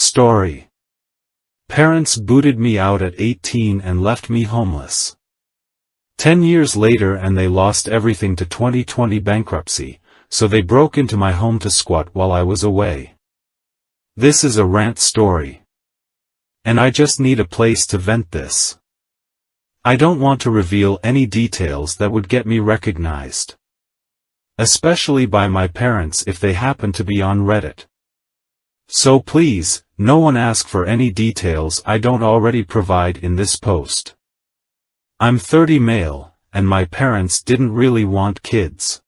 Story. Parents booted me out at 18 and left me homeless. 10 years later and they lost everything to 2020 bankruptcy, so they broke into my home to squat while I was away. This is a rant story. And I just need a place to vent this. I don't want to reveal any details that would get me recognized. Especially by my parents if they happen to be on Reddit. So please, no one ask for any details I don't already provide in this post. I'm 30 male, and my parents didn't really want kids.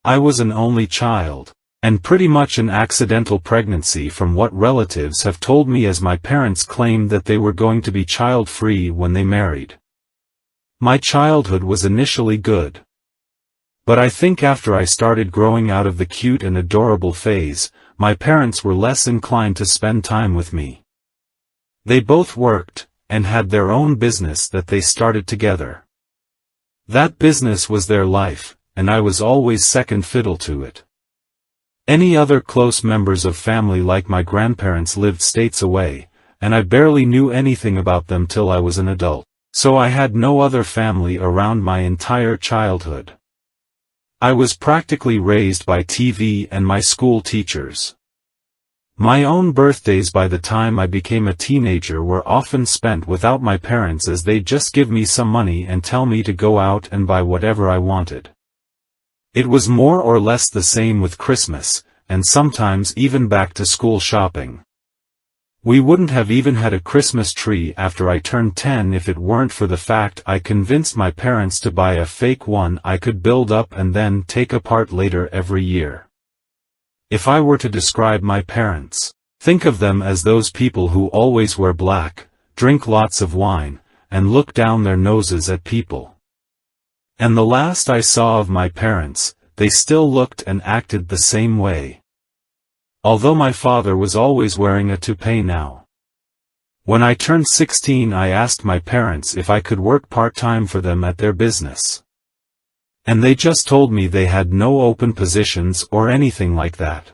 I was an only child, and pretty much an accidental pregnancy from what relatives have told me, as my parents claimed that they were going to be child-free when they married. My childhood was initially good. But I think after I started growing out of the cute and adorable phase, my parents were less inclined to spend time with me. They both worked, and had their own business that they started together. That business was their life, and I was always second fiddle to it. Any other close members of family like my grandparents lived states away, and I barely knew anything about them till I was an adult, so I had no other family around my entire childhood. I was practically raised by TV and my school teachers. My own birthdays by the time I became a teenager were often spent without my parents, as they'd just give me some money and tell me to go out and buy whatever I wanted. It was more or less the same with Christmas, and sometimes even back to school shopping. We wouldn't have even had a Christmas tree after I turned 10 if it weren't for the fact I convinced my parents to buy a fake one I could build up and then take apart later every year. If I were to describe my parents, think of them as those people who always wear black, drink lots of wine, and look down their noses at people. And the last I saw of my parents, they still looked and acted the same way. Although my father was always wearing a toupee now. When I turned 16 I asked my parents if I could work part-time for them at their business. And they just told me they had no open positions or anything like that.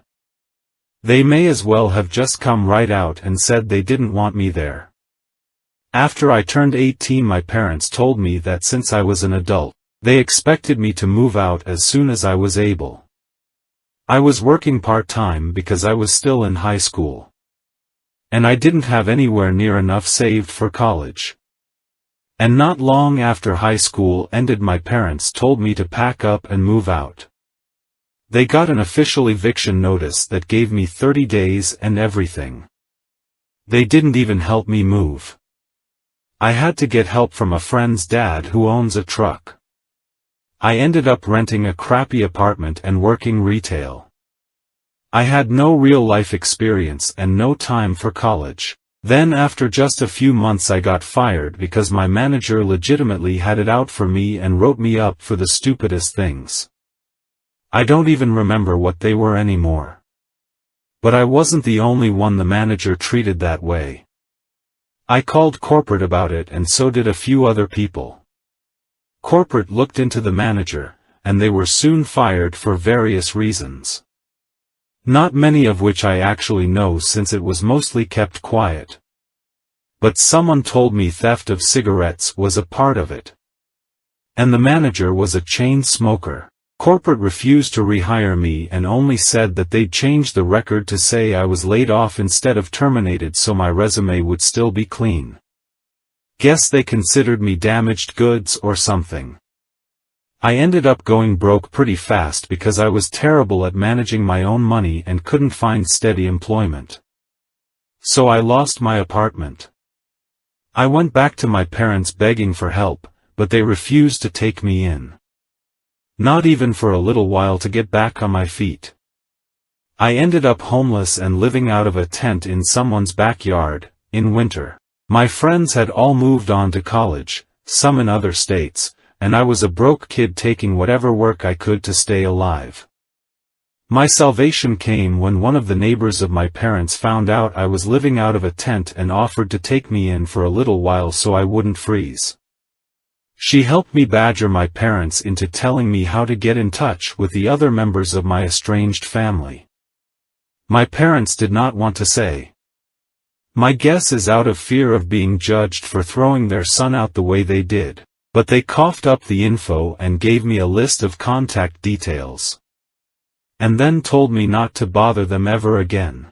They may as well have just come right out and said they didn't want me there. After I turned 18 my parents told me that since I was an adult, they expected me to move out as soon as I was able. I was working part-time because I was still in high school. And I didn't have anywhere near enough saved for college. And not long after high school ended my parents told me to pack up and move out. They got an official eviction notice that gave me 30 days and everything. They didn't even help me move. I had to get help from a friend's dad who owns a truck. I ended up renting a crappy apartment and working retail. I had no real-life experience and no time for college. Then after just a few months I got fired because my manager legitimately had it out for me and wrote me up for the stupidest things. I don't even remember what they were anymore. But I wasn't the only one the manager treated that way. I called corporate about it and so did a few other people. Corporate looked into the manager, and they were soon fired for various reasons. Not many of which I actually know since it was mostly kept quiet. But someone told me theft of cigarettes was a part of it. And the manager was a chain smoker. Corporate refused to rehire me and only said that they'd change the record to say I was laid off instead of terminated so my resume would still be clean. Guess they considered me damaged goods or something. I ended up going broke pretty fast because I was terrible at managing my own money and couldn't find steady employment. So I lost my apartment. I went back to my parents begging for help, but they refused to take me in. Not even for a little while to get back on my feet. I ended up homeless and living out of a tent in someone's backyard, in winter. My friends had all moved on to college, some in other states, and I was a broke kid taking whatever work I could to stay alive. My salvation came when one of the neighbors of my parents found out I was living out of a tent and offered to take me in for a little while so I wouldn't freeze. She helped me badger my parents into telling me how to get in touch with the other members of my estranged family. My parents did not want to say. My guess is out of fear of being judged for throwing their son out the way they did, but they coughed up the info and gave me a list of contact details. And then told me not to bother them ever again.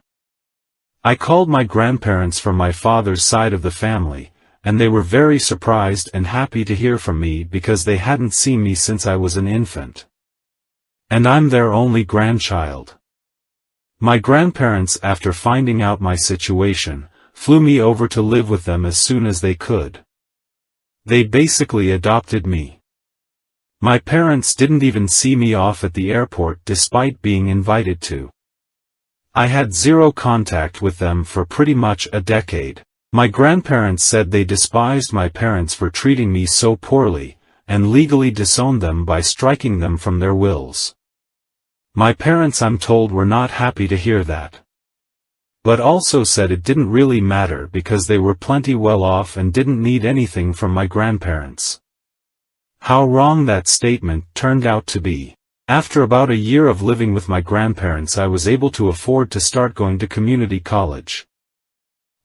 I called my grandparents from my father's side of the family, and they were very surprised and happy to hear from me because they hadn't seen me since I was an infant. And I'm their only grandchild. My grandparents, after finding out my situation, flew me over to live with them as soon as they could. They basically adopted me. My parents didn't even see me off at the airport despite being invited to. I had zero contact with them for pretty much a decade. My grandparents said they despised my parents for treating me so poorly, and legally disowned them by striking them from their wills. My parents, I'm told, were not happy to hear that. But also said it didn't really matter because they were plenty well off and didn't need anything from my grandparents. How wrong that statement turned out to be. After about a year of living with my grandparents, I was able to afford to start going to community college.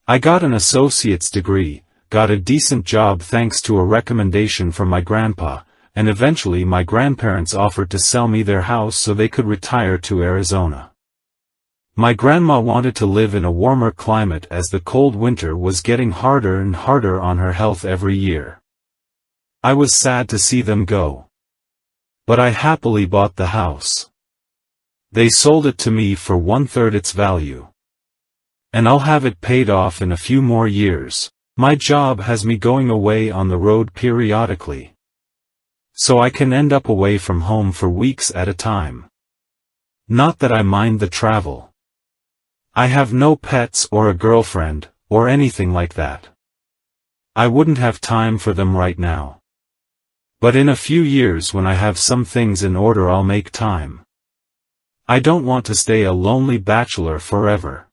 I got an associate's degree, got a decent job thanks to a recommendation from my grandpa, and eventually my grandparents offered to sell me their house so they could retire to Arizona. My grandma wanted to live in a warmer climate as the cold winter was getting harder and harder on her health every year. I was sad to see them go. But I happily bought the house. They sold it to me for 1/3 its value. And I'll have it paid off in a few more years. My job has me going away on the road periodically. So I can end up away from home for weeks at a time. Not that I mind the travel. I have no pets or a girlfriend, or anything like that. I wouldn't have time for them right now. But in a few years when I have some things in order, I'll make time. I don't want to stay a lonely bachelor forever.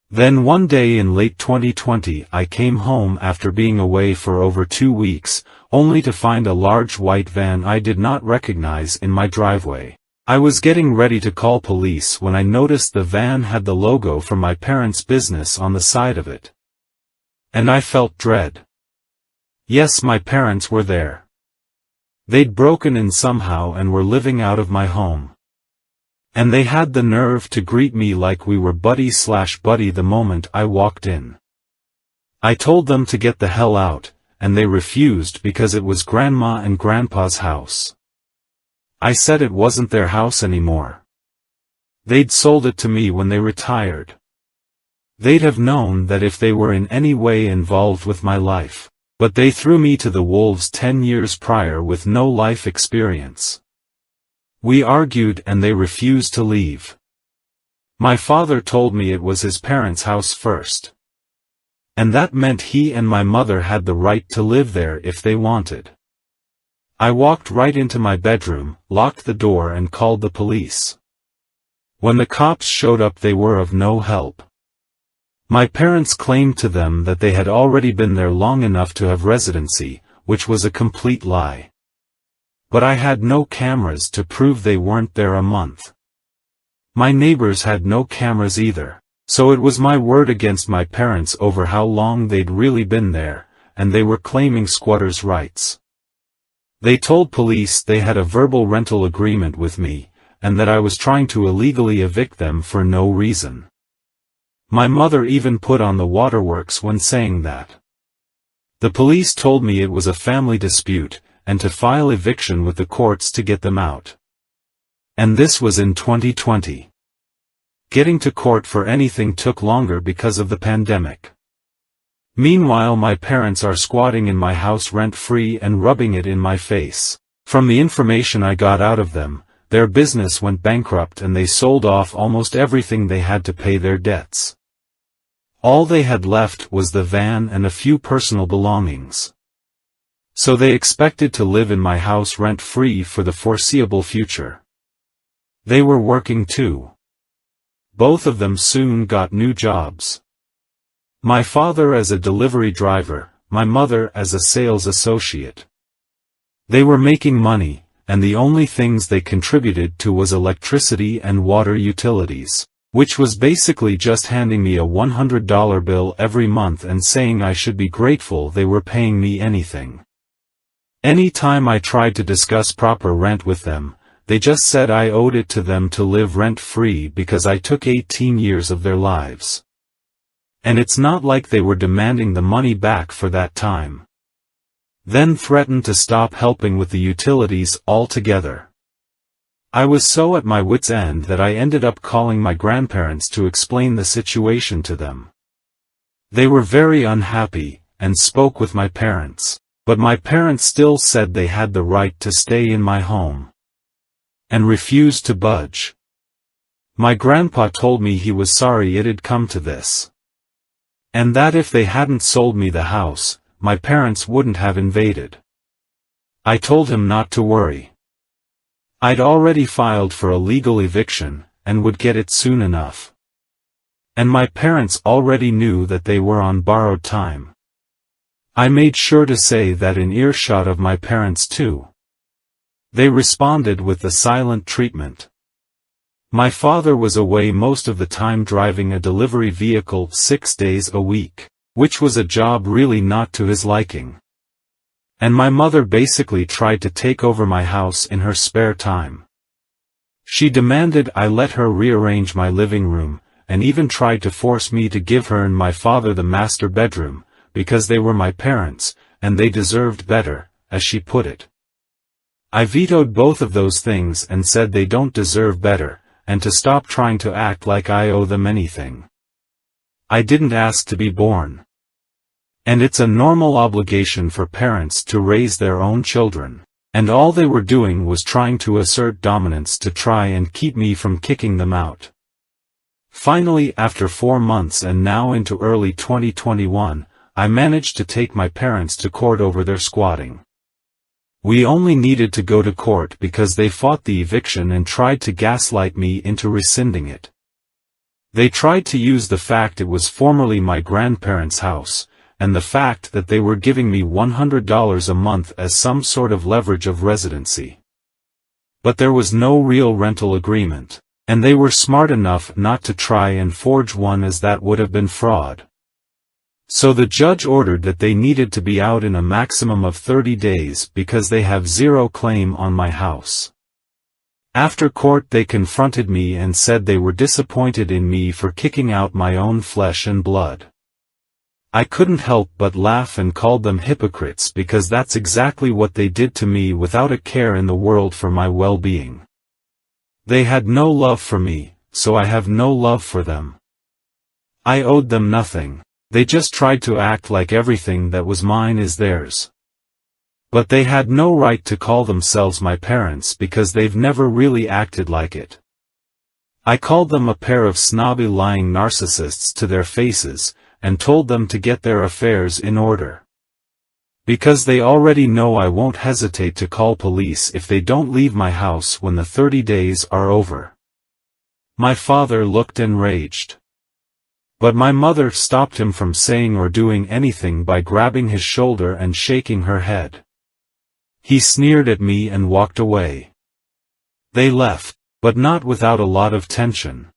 Then one day in late 2020 I came home after being away for over 2 weeks, only to find a large white van I did not recognize in my driveway. I was getting ready to call police when I noticed the van had the logo from my parents' business on the side of it. And I felt dread. Yes, my parents were there. They'd broken in somehow and were living out of my home. And they had the nerve to greet me like we were buddy the moment I walked in. I told them to get the hell out, and they refused because it was Grandma and Grandpa's house. I said it wasn't their house anymore. They'd sold it to me when they retired. They'd have known that if they were in any way involved with my life, but they threw me to the wolves 10 years prior with no life experience. We argued and they refused to leave. My father told me it was his parents' house first. And that meant he and my mother had the right to live there if they wanted. I walked right into my bedroom, locked the door and called the police. When the cops showed up, they were of no help. My parents claimed to them that they had already been there long enough to have residency, which was a complete lie. But I had no cameras to prove they weren't there a month. My neighbors had no cameras either, so it was my word against my parents over how long they'd really been there, and they were claiming squatters' rights. They told police they had a verbal rental agreement with me, and that I was trying to illegally evict them for no reason. My mother even put on the waterworks when saying that. The police told me it was a family dispute, and to file eviction with the courts to get them out. And this was in 2020. Getting to court for anything took longer because of the pandemic. Meanwhile, my parents are squatting in my house rent-free and rubbing it in my face. From the information I got out of them, their business went bankrupt and they sold off almost everything they had to pay their debts. All they had left was the van and a few personal belongings. So they expected to live in my house rent-free for the foreseeable future. They were working too. Both of them soon got new jobs. My father as a delivery driver, my mother as a sales associate. They were making money, and the only things they contributed to was electricity and water utilities. which was basically just handing me a $100 bill every month and saying I should be grateful they were paying me anything. Any time I tried to discuss proper rent with them, they just said I owed it to them to live rent-free because I took 18 years of their lives. And it's not like they were demanding the money back for that time. Then threatened to stop helping with the utilities altogether. I was so at my wit's end that I ended up calling my grandparents to explain the situation to them. They were very unhappy, and spoke with my parents, but my parents still said they had the right to stay in my home, and refused to budge. My grandpa told me he was sorry it had come to this, and that if they hadn't sold me the house, my parents wouldn't have invaded. I told him not to worry. I'd already filed for a legal eviction, and would get it soon enough. And my parents already knew that they were on borrowed time. I made sure to say that in earshot of my parents too. They responded with the silent treatment. My father was away most of the time driving a delivery vehicle 6 days a week, which was a job really not to his liking. And my mother basically tried to take over my house in her spare time. She demanded I let her rearrange my living room, and even tried to force me to give her and my father the master bedroom, because they were my parents, and they deserved better, as she put it. I vetoed both of those things and said they don't deserve better, and to stop trying to act like I owe them anything. I didn't ask to be born. And it's a normal obligation for parents to raise their own children, and all they were doing was trying to assert dominance to try and keep me from kicking them out. Finally, after 4 months and now into early 2021, I managed to take my parents to court over their squatting. We only needed to go to court because they fought the eviction and tried to gaslight me into rescinding it. They tried to use the fact it was formerly my grandparents' house, and the fact that they were giving me $100 a month as some sort of leverage of residency. But there was no real rental agreement, and they were smart enough not to try and forge one, as that would have been fraud. So the judge ordered that they needed to be out in a maximum of 30 days because they have zero claim on my house. After court they confronted me and said they were disappointed in me for kicking out my own flesh and blood. I couldn't help but laugh and called them hypocrites because that's exactly what they did to me without a care in the world for my well-being. They had no love for me, so I have no love for them. I owed them nothing. They just tried to act like everything that was mine is theirs. But they had no right to call themselves my parents because they've never really acted like it. I called them a pair of snobby lying narcissists to their faces, and told them to get their affairs in order. Because they already know I won't hesitate to call police if they don't leave my house when the 30 days are over. My father looked enraged. But my mother stopped him from saying or doing anything by grabbing his shoulder and shaking her head. He sneered at me and walked away. They left, but not without a lot of tension.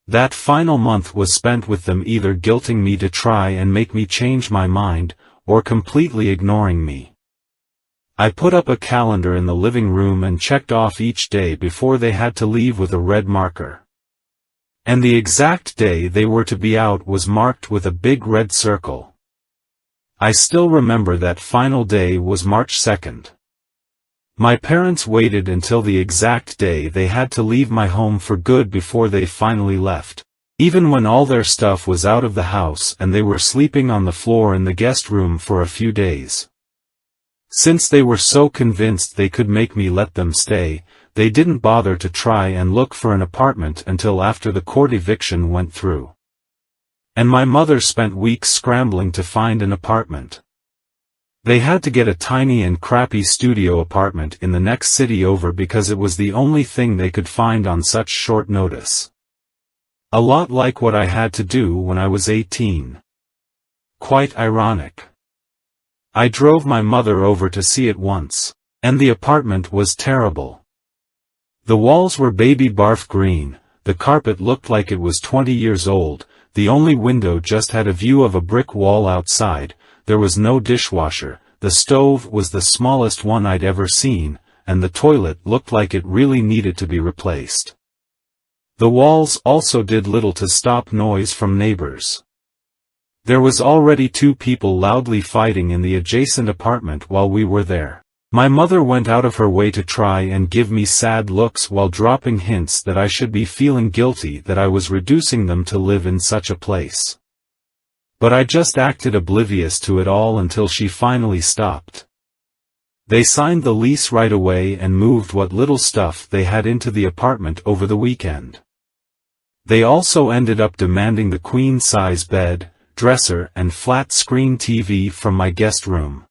That final month was spent with them either guilting me to try and make me change my mind, or completely ignoring me. I put up a calendar in the living room and checked off each day before they had to leave with a red marker. And the exact day they were to be out was marked with a big red circle. I still remember that final day was March 2nd. My parents waited until the exact day they had to leave my home for good before they finally left, even when all their stuff was out of the house and they were sleeping on the floor in the guest room for a few days. Since they were so convinced they could make me let them stay, they didn't bother to try and look for an apartment until after the court eviction went through. And my mother spent weeks scrambling to find an apartment. They had to get a tiny and crappy studio apartment in the next city over because it was the only thing they could find on such short notice. A lot like what I had to do when I was 18. Quite ironic. I drove my mother over to see it once, and the apartment was terrible. The walls were baby barf green, the carpet looked like it was 20 years old, the only window just had a view of a brick wall outside, there was no dishwasher, the stove was the smallest one I'd ever seen, and the toilet looked like it really needed to be replaced. The walls also did little to stop noise from neighbors. There was already 2 people loudly fighting in the adjacent apartment while we were there. My mother went out of her way to try and give me sad looks while dropping hints that I should be feeling guilty that I was reducing them to live in such a place. But I just acted oblivious to it all until she finally stopped. They signed the lease right away and moved what little stuff they had into the apartment over the weekend. They also ended up demanding the queen-size bed, dresser and flat-screen TV from my guest room.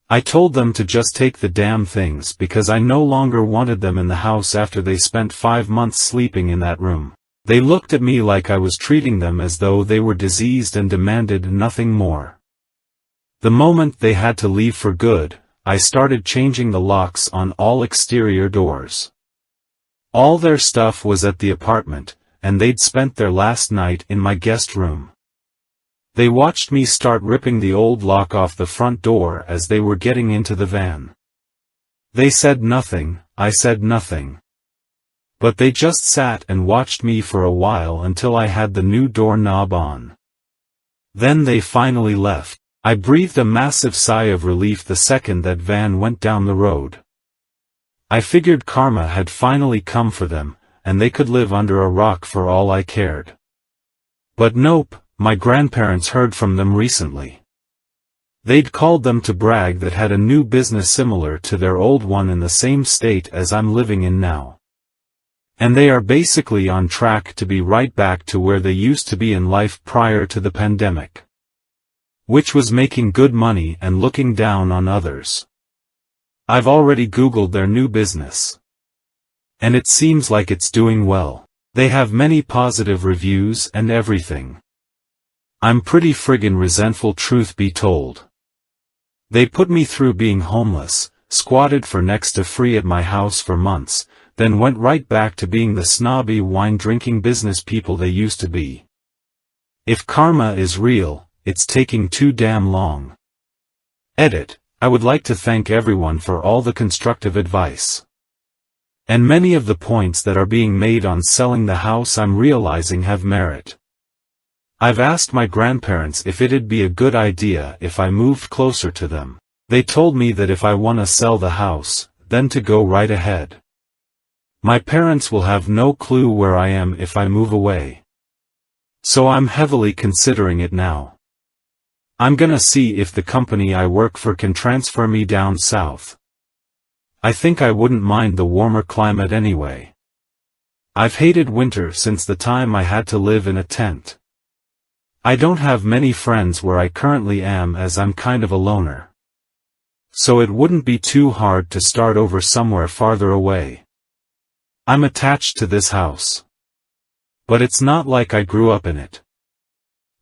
I told them to just take the damn things because I no longer wanted them in the house after they spent 5 months sleeping in that room. They looked at me like I was treating them as though they were diseased and demanded nothing more. The moment they had to leave for good, I started changing the locks on all exterior doors. All their stuff was at the apartment, and they'd spent their last night in my guest room. They watched me start ripping the old lock off the front door as they were getting into the van. They said nothing, I said nothing. But they just sat and watched me for a while until I had the new door knob on. Then they finally left. I breathed a massive sigh of relief the second that van went down the road. I figured karma had finally come for them, and they could live under a rock for all I cared. But nope, my grandparents heard from them recently. They'd called them to brag that had a new business similar to their old one in the same state as I'm living in now. And they are basically on track to be right back to where they used to be in life prior to the pandemic. Which was making good money and looking down on others. I've already Googled their new business. And it seems like it's doing well. They have many positive reviews and everything. I'm pretty friggin' resentful, truth be told. They put me through being homeless, squatted for next to free at my house for months, then went right back to being the snobby wine-drinking business people they used to be. If karma is real, it's taking too damn long. Edit. I would like to thank everyone for all the constructive advice. And many of the points that are being made on selling the house I'm realizing have merit. I've asked my grandparents if it'd be a good idea if I moved closer to them. They told me that if I want to sell the house, then to go right ahead. My parents will have no clue where I am if I move away. So I'm heavily considering it now. I'm gonna see if the company I work for can transfer me down south. I think I wouldn't mind the warmer climate anyway. I've hated winter since the time I had to live in a tent. I don't have many friends where I currently am as I'm kind of a loner. So it wouldn't be too hard to start over somewhere farther away. I'm attached to this house. But it's not like I grew up in it.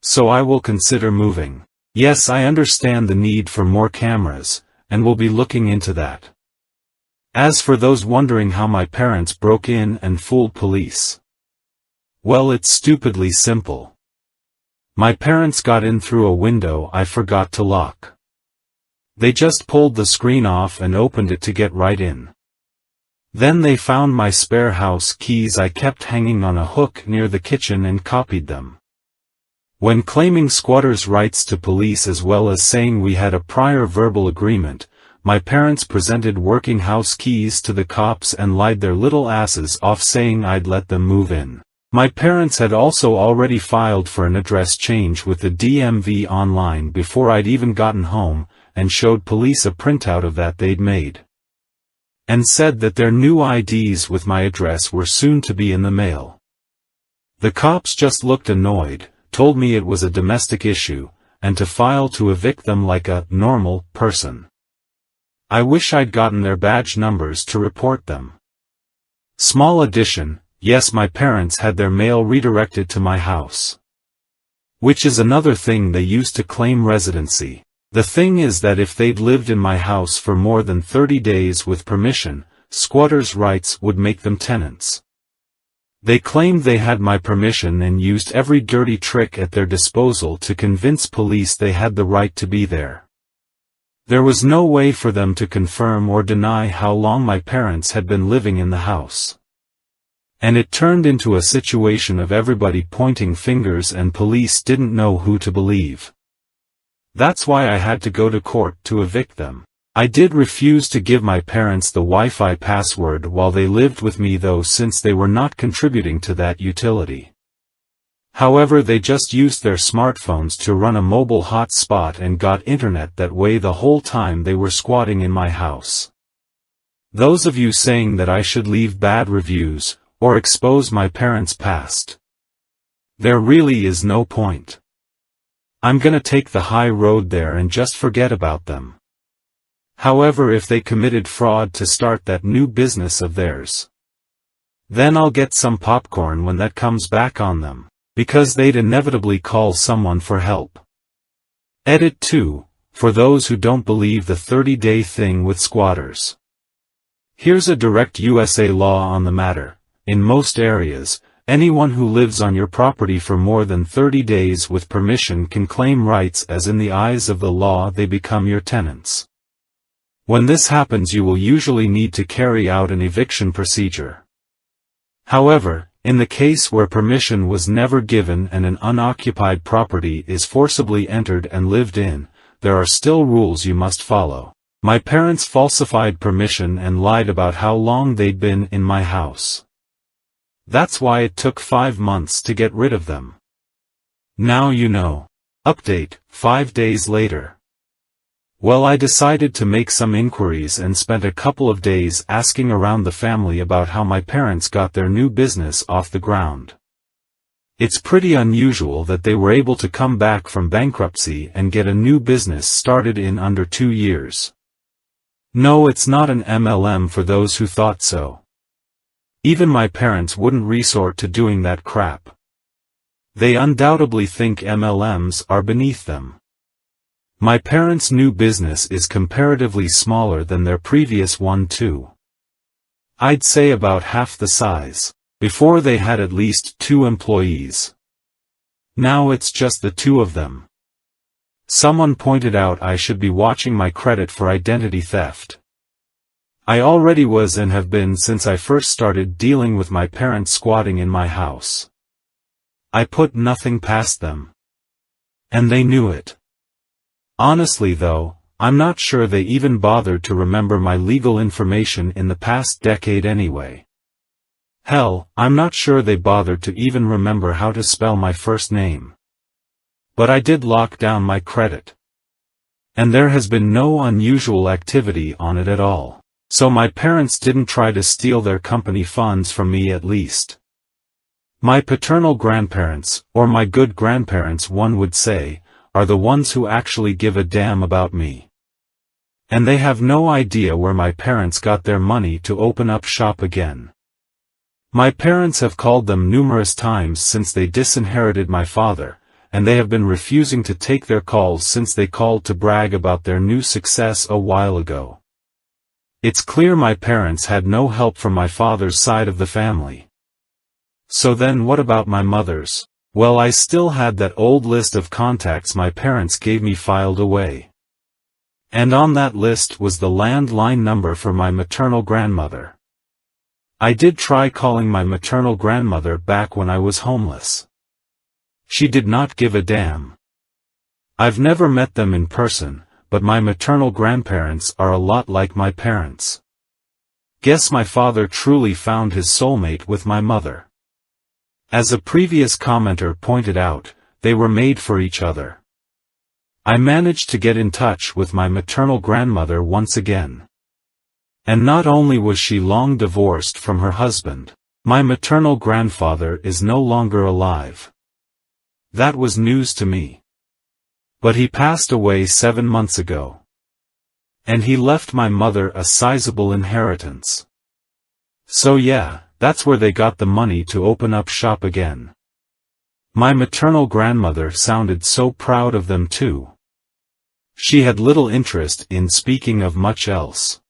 So I will consider moving. Yes, I understand the need for more cameras, and will be looking into that. As for those wondering how my parents broke in and fooled police. Well, it's stupidly simple. My parents got in through a window I forgot to lock. They just pulled the screen off and opened it to get right in. Then they found my spare house keys I kept hanging on a hook near the kitchen and copied them. When claiming squatters' rights to police as well as saying we had a prior verbal agreement, my parents presented working house keys to the cops and lied their little asses off saying I'd let them move in. My parents had also already filed for an address change with the DMV online before I'd even gotten home, and showed police a printout of that they'd made. And said that their new IDs with my address were soon to be in the mail. The cops just looked annoyed, told me it was a domestic issue, and to file to evict them like a normal person. I wish I'd gotten their badge numbers to report them. Small addition, yes, my parents had their mail redirected to my house. Which is another thing they used to claim residency. The thing is that if they'd lived in my house for more than 30 days with permission, squatters' rights would make them tenants. They claimed they had my permission and used every dirty trick at their disposal to convince police they had the right to be there. There was no way for them to confirm or deny how long my parents had been living in the house. And it turned into a situation of everybody pointing fingers and police didn't know who to believe. That's why I had to go to court to evict them. I did refuse to give my parents the Wi-Fi password while they lived with me though, since they were not contributing to that utility. However, they just used their smartphones to run a mobile hotspot and got internet that way the whole time they were squatting in my house. Those of you saying that I should leave bad reviews, or expose my parents' past, there really is no point. I'm gonna take the high road there and just forget about them. However, if they committed fraud to start that new business of theirs, then I'll get some popcorn when that comes back on them, because they'd inevitably call someone for help. Edit 2, for those who don't believe the 30-day thing with squatters. Here's a direct USA law on the matter. In most areas, anyone who lives on your property for more than 30 days with permission can claim rights, as in the eyes of the law they become your tenants. When this happens, you will usually need to carry out an eviction procedure. However, in the case where permission was never given and an unoccupied property is forcibly entered and lived in, there are still rules you must follow. My parents falsified permission and lied about how long they'd been in my house. That's why it took 5 months to get rid of them. Now you know. Update, 5 days later. Well, I decided to make some inquiries and spent a couple of days asking around the family about how my parents got their new business off the ground. It's pretty unusual that they were able to come back from bankruptcy and get a new business started in under 2 years. No, it's not an MLM for those who thought so. Even my parents wouldn't resort to doing that crap. They undoubtedly think MLMs are beneath them. My parents' new business is comparatively smaller than their previous one too. I'd say about half the size. Before they had at least 2 employees. Now it's just the 2 of them. Someone pointed out I should be watching my credit for identity theft. I already was and have been since I first started dealing with my parents squatting in my house. I put nothing past them. And they knew it. Honestly though, I'm not sure they even bothered to remember my legal information in the past decade anyway. Hell, I'm not sure they bothered to even remember how to spell my first name. But I did lock down my credit. And there has been no unusual activity on it at all. So my parents didn't try to steal their company funds from me, at least. My paternal grandparents, or my good grandparents one would say, are the ones who actually give a damn about me. And they have no idea where my parents got their money to open up shop again. My parents have called them numerous times since they disinherited my father, and they have been refusing to take their calls since they called to brag about their new success a while ago. It's clear my parents had no help from my father's side of the family. So then what about my mother's? Well, I still had that old list of contacts my parents gave me filed away. And on that list was the landline number for my maternal grandmother. I did try calling my maternal grandmother back when I was homeless. She did not give a damn. I've never met them in person, but my maternal grandparents are a lot like my parents. Guess my father truly found his soulmate with my mother. As a previous commenter pointed out, they were made for each other. I managed to get in touch with my maternal grandmother once again. And not only was she long divorced from her husband, my maternal grandfather is no longer alive. That was news to me. But he passed away 7 months ago. And he left my mother a sizable inheritance. So yeah, that's where they got the money to open up shop again. My maternal grandmother sounded so proud of them too. She had little interest in speaking of much else.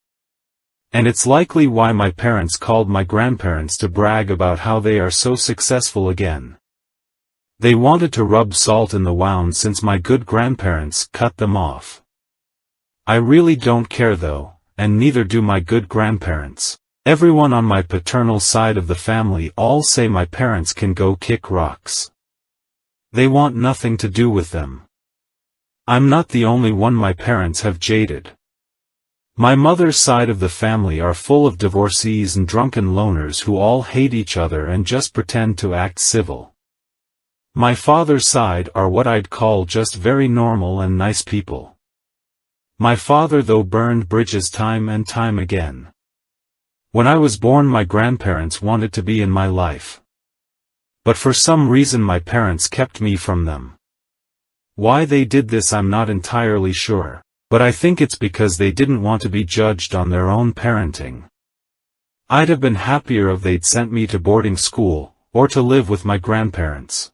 And it's likely why my parents called my grandparents to brag about how they are so successful again. They wanted to rub salt in the wound since my good grandparents cut them off. I really don't care though, and neither do my good grandparents. Everyone on my paternal side of the family all say my parents can go kick rocks. They want nothing to do with them. I'm not the only one my parents have jaded. My mother's side of the family are full of divorcees and drunken loners who all hate each other and just pretend to act civil. My father's side are what I'd call just very normal and nice people. My father though burned bridges time and time again. When I was born my grandparents wanted to be in my life. But for some reason my parents kept me from them. Why they did this I'm not entirely sure. But I think it's because they didn't want to be judged on their own parenting. I'd have been happier if they'd sent me to boarding school, or to live with my grandparents.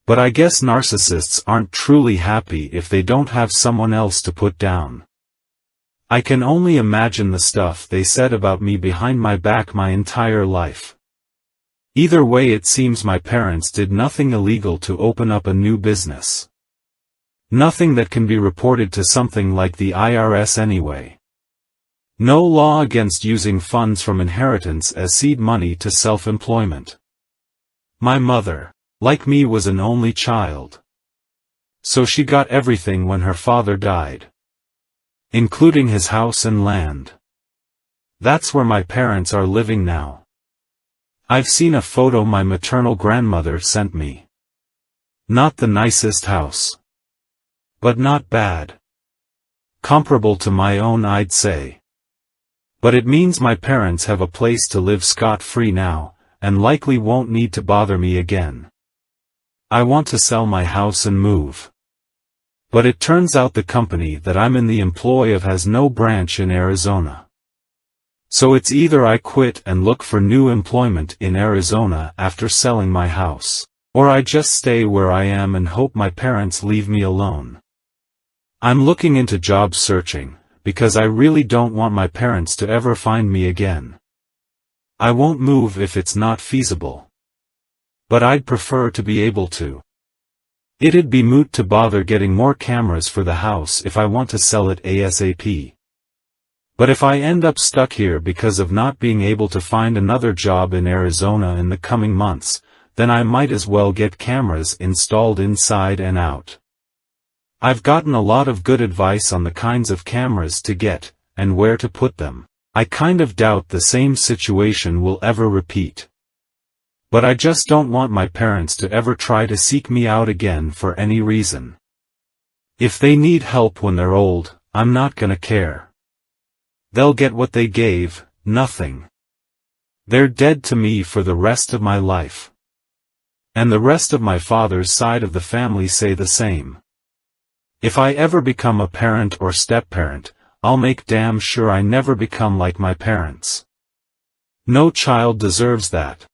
But I guess narcissists aren't truly happy if they don't have someone else to put down. I can only imagine the stuff they said about me behind my back my entire life. Either way it seems my parents did nothing illegal to open up a new business. Nothing that can be reported to something like the IRS anyway. No law against using funds from inheritance as seed money to self-employment. My mother, like me, was an only child. So she got everything when her father died. Including his house and land. That's where my parents are living now. I've seen a photo my maternal grandmother sent me. Not the nicest house. But not bad. Comparable to my own I'd say. But it means my parents have a place to live scot-free now, and likely won't need to bother me again. I want to sell my house and move. But it turns out the company that I'm in the employ of has no branch in Arizona. So it's either I quit and look for new employment in Arizona after selling my house, or I just stay where I am and hope my parents leave me alone. I'm looking into job searching, because I really don't want my parents to ever find me again. I won't move if it's not feasible. But I'd prefer to be able to. It'd be moot to bother getting more cameras for the house if I want to sell it ASAP. But if I end up stuck here because of not being able to find another job in Arizona in the coming months, then I might as well get cameras installed inside and out. I've gotten a lot of good advice on the kinds of cameras to get, and where to put them. I kind of doubt the same situation will ever repeat. But I just don't want my parents to ever try to seek me out again for any reason. If they need help when they're old, I'm not gonna care. They'll get what they gave, nothing. They're dead to me for the rest of my life. And the rest of my father's side of the family say the same. If I ever become a parent or step-parent, I'll make damn sure I never become like my parents. No child deserves that.